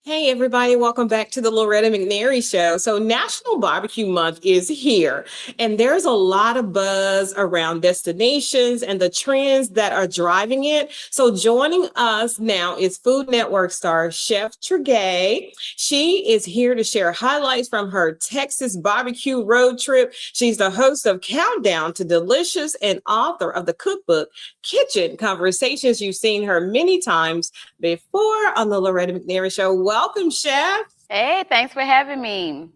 Hey, everybody, welcome back to the Loretta McNary Show. So, National Barbecue Month is here, and there's a lot of buzz around destinations and the trends that are driving it. So, joining us now is Food Network star Chef Tregaye. She is here to share highlights from her Texas barbecue road trip. She's the host of Countdown to Delicious and author of the cookbook Kitchen Conversations. You've seen her many times before on the Loretta McNary Show. Welcome, Chef. Hey, thanks for having me.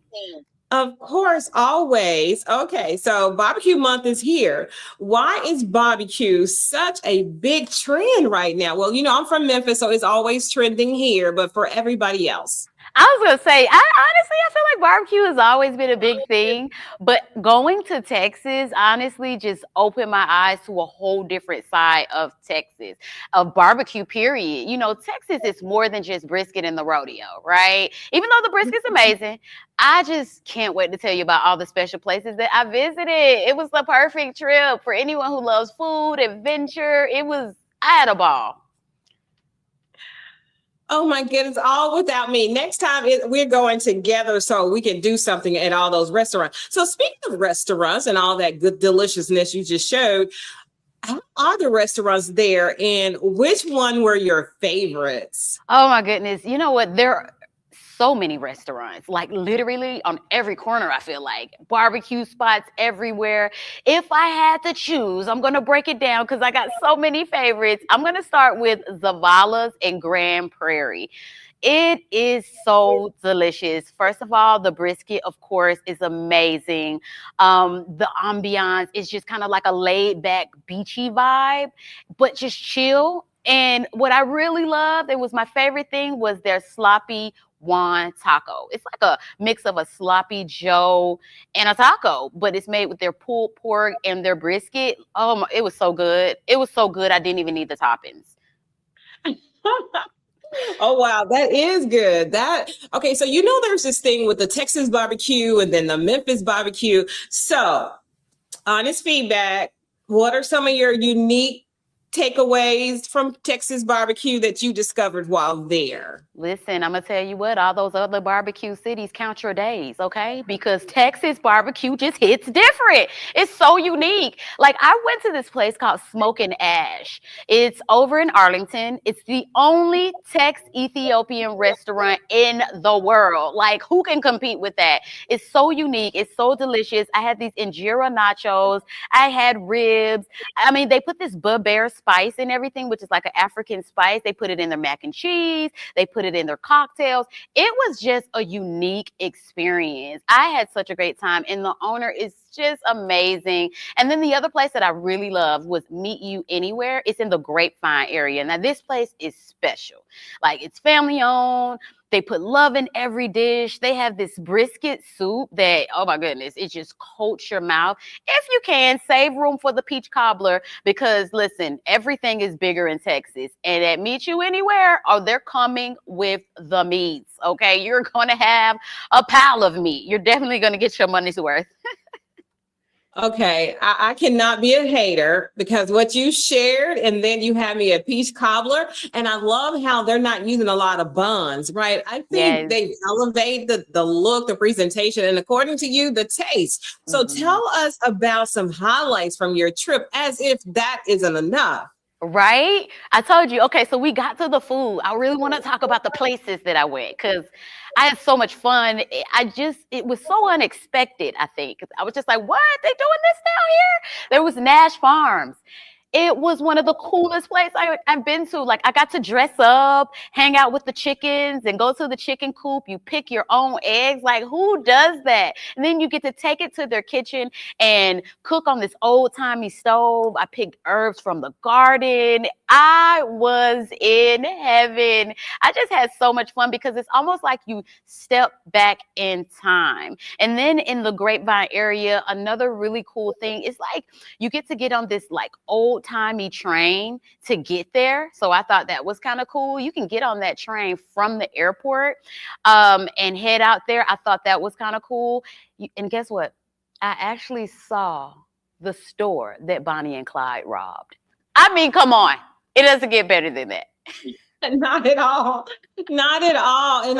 Of course, always. Okay, so barbecue month is here. Why is barbecue such a big trend right now? Well, I'm from Memphis, so it's always trending here, but for everybody else. I was gonna say, I feel like barbecue has always been a big thing, but going to Texas honestly just opened my eyes to a whole different side of Texas, of barbecue. Period. Texas is more than just brisket and the rodeo, right? Even though the brisket's amazing, I just can't wait to tell you about all the special places that I visited. It was the perfect trip for anyone who loves food, adventure. I had a ball. Oh my goodness, all without me. Next time we're going together so we can do something at all those restaurants. So speaking of restaurants and all that good deliciousness you just showed, how are the restaurants there and which one were your favorites? Oh my goodness. You know what? There are so many restaurants, like literally on every corner, I feel like barbecue spots everywhere. If I had to choose, I'm going to break it down because I got so many favorites. I'm going to start with Zavala's in Grand Prairie. It is so delicious. First of all, the brisket, of course, is amazing. The ambiance is just kind of like a laid back, beachy vibe, but just chill. And what I really loved, it was my favorite thing, was their sloppy Juan taco. It's like a mix of a sloppy Joe and a taco, but it's made with their pulled pork and their brisket. Oh, it was so good. It was so good. I didn't even need the toppings. Oh wow, that is good. That okay, so there's this thing with the Texas barbecue and then the Memphis barbecue. So, honest feedback, what are some of your unique takeaways from Texas barbecue that you discovered while there? Listen, I'm gonna tell you what, all those other barbecue cities count your days, okay? Because Texas barbecue just hits different. It's so unique. Like, I went to this place called Smoke and Ash. It's over in Arlington. It's the only Tex Ethiopian restaurant in the world. Like, who can compete with that? It's so unique. It's so delicious. I had these injera nachos. I had ribs. I mean, they put this bear spice in everything, which is like an African spice. They put it in their mac and cheese. They put it in their cocktails. It was just a unique experience. I had such a great time, and the owner is just amazing. And then the other place that I really loved was Meet You Anywhere. It's in the Grapevine area. Now, this place is special. Like, it's family owned. They put love in every dish. They have this brisket soup that, oh my goodness, it just coats your mouth. If you can, save room for the peach cobbler because, listen, everything is bigger in Texas. And at Meet You Anywhere, oh, they're coming with the meats, okay? You're going to have a pile of meat. You're definitely going to get your money's worth. Okay, I cannot be a hater because what you shared, and then you had me a peach cobbler, and I love how they're not using a lot of buns, right? I think Yes. they elevate the look, the presentation, and according to you, the taste. So Mhm. tell us about some highlights from your trip, as if that isn't enough. Right? I told you. Okay, so we got to the food. I really want to talk about the places that I went because I had so much fun. It was so unexpected, I think. I was just like, what? They doing this down here? There was Nash Farms. It was one of the coolest places I've been to. Like, I got to dress up, hang out with the chickens, and go to the chicken coop. You pick your own eggs. Like, who does that? And then you get to take it to their kitchen and cook on this old timey stove. I picked herbs from the garden. I was in heaven. I just had so much fun because it's almost like you step back in time. And then in the Grapevine area, another really cool thing is like you get to get on this like old timey train to get there. So I thought that was kind of cool. You can get on that train from the airport and head out there. I thought that was kind of cool. And guess what? I actually saw the store that Bonnie and Clyde robbed. I mean, come on. It doesn't get better than that. Not at all. Not at all. And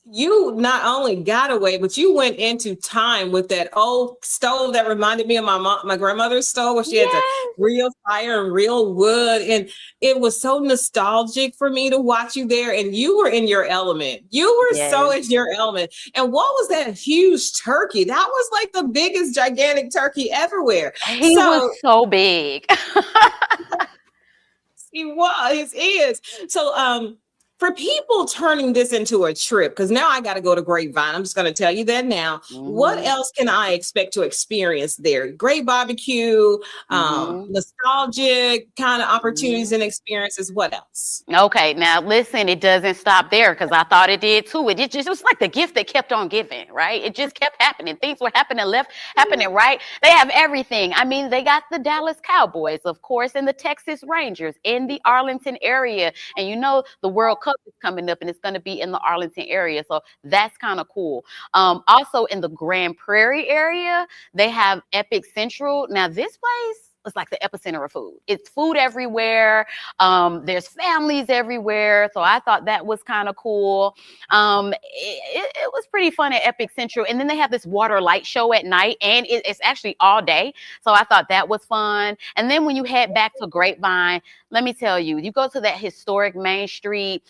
you not only got away, but you went into time with that old stove that reminded me of my grandmother's stove, where she had the Yes. real fire and real wood. And it was so nostalgic for me to watch you there. And you were in your element. You were so Yes. in your element. And what was that huge turkey? That was like the biggest gigantic turkey everywhere. He was So so big. he is. So for people turning this into a trip, because now I got to go to Grapevine. I'm just going to tell you that now. What Mhm, else can I expect to experience there? Great barbecue, mhm, nostalgic kind of opportunities mhm. and experiences. What else? Okay, now listen, it doesn't stop there because I thought it did too. It just it was like the gift that kept on giving, right? It just kept happening. Things were happening left, happening right. They have everything. I mean, they got the Dallas Cowboys, of course, and the Texas Rangers in the Arlington area. And you know, the World Cup is coming up and it's going to be in the Arlington area. So that's kind of cool. Also in the Grand Prairie area, they have Epic Central. Now, this place is like the epicenter of food. It's food everywhere. There's families everywhere. So I thought that was kind of cool. It was pretty fun at Epic Central. And then they have this water light show at night, and it's actually all day. So I thought that was fun. And then when you head back to Grapevine, let me tell you, you go to that historic Main Street.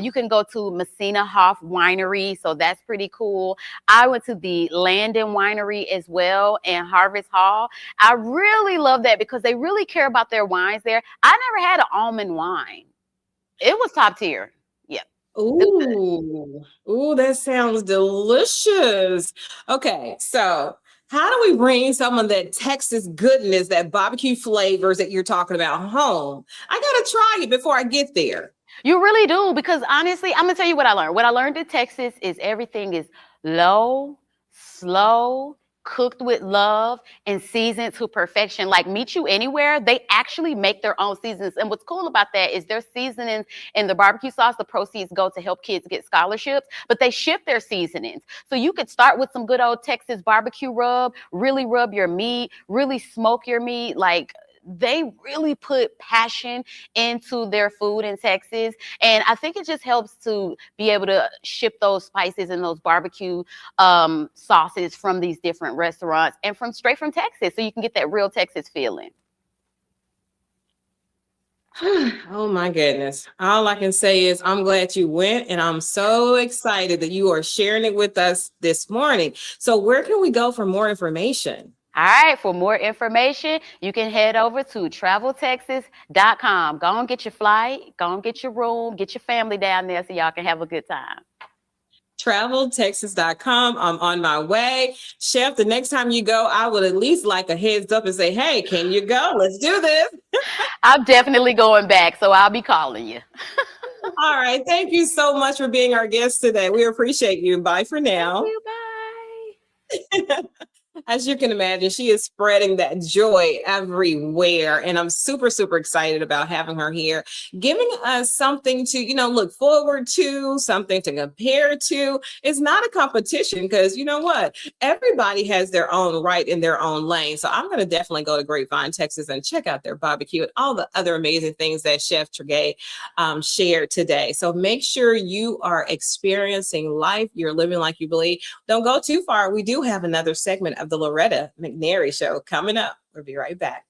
You can go to Messina Hoff Winery. So that's pretty cool. I went to the Landon Winery as well and Harvest Hall. I really love that because they really care about their wines there. I never had an almond wine. It was top tier. Yeah. It was good. Ooh, that sounds delicious. Okay, so how do we bring some of that Texas goodness, that barbecue flavors that you're talking about home? I gotta try it before I get there. You really do because honestly, I'm gonna tell you what I learned. What I learned in Texas is everything is low, slow, cooked with love, and seasoned to perfection. Like Meet You Anywhere, they actually make their own seasonings. And what's cool about that is their seasonings and the barbecue sauce, the proceeds go to help kids get scholarships, but they ship their seasonings. So you could start with some good old Texas barbecue rub, really rub your meat, really smoke your meat. Like they really put passion into their food in Texas. And I think it just helps to be able to ship those spices and those barbecue sauces from these different restaurants and from straight from Texas. So you can get that real Texas feeling. Oh my goodness. All I can say is I'm glad you went, and I'm so excited that you are sharing it with us this morning. So where can we go for more information? All right, for more information, you can head over to traveltexas.com. Go and get your flight, go and get your room, get your family down there so y'all can have a good time. Traveltexas.com. I'm on my way. Chef, the next time you go, I would at least like a heads up and say, hey, can you go? Let's do this. I'm definitely going back, so I'll be calling you. All right. Thank you so much for being our guest today. We appreciate you. Bye for Thank now. you. Bye. As you can imagine, she is spreading that joy everywhere. And I'm super, super excited about having her here, giving us something to, look forward to, something to compare to. It's not a competition because you know what? Everybody has their own right in their own lane. So I'm going to definitely go to Grapevine, Texas and check out their barbecue and all the other amazing things that Chef Tregaye shared today. So make sure you are experiencing life. You're living like you believe. Don't go too far. We do have another segment of the Loretta McNary Show coming up. We'll be right back.